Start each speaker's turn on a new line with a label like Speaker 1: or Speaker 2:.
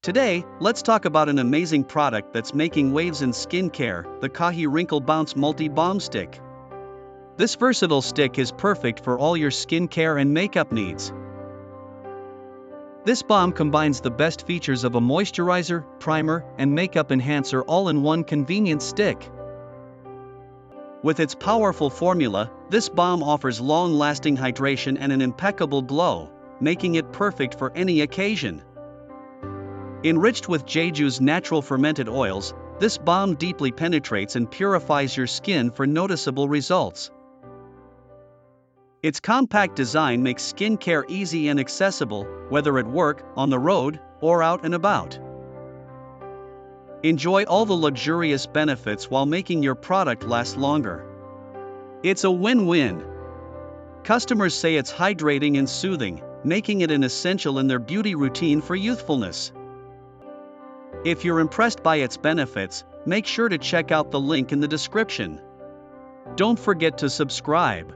Speaker 1: Today, let's talk about an amazing product that's making waves in skincare, the KAHI Wrinkle Bounce Multi-Balm Stick. This versatile stick is perfect for all your skincare and makeup needs. This balm combines the best features of a moisturizer, primer, and makeup enhancer all in one convenient stick. With its powerful formula, this balm offers long-lasting hydration and an impeccable glow, making it perfect for any occasion. Enriched with Jeju's natural fermented oils, this balm deeply penetrates and purifies your skin for noticeable results. Its compact design makes skincare easy and accessible, whether at work, on the road, or out and about. Enjoy all the luxurious benefits while making your product last longer. It's a win-win. Customers say it's hydrating and soothing, making it an essential in their beauty routine for youthfulness. If you're impressed by its benefits, make sure to check out the link in the description. Don't forget to subscribe.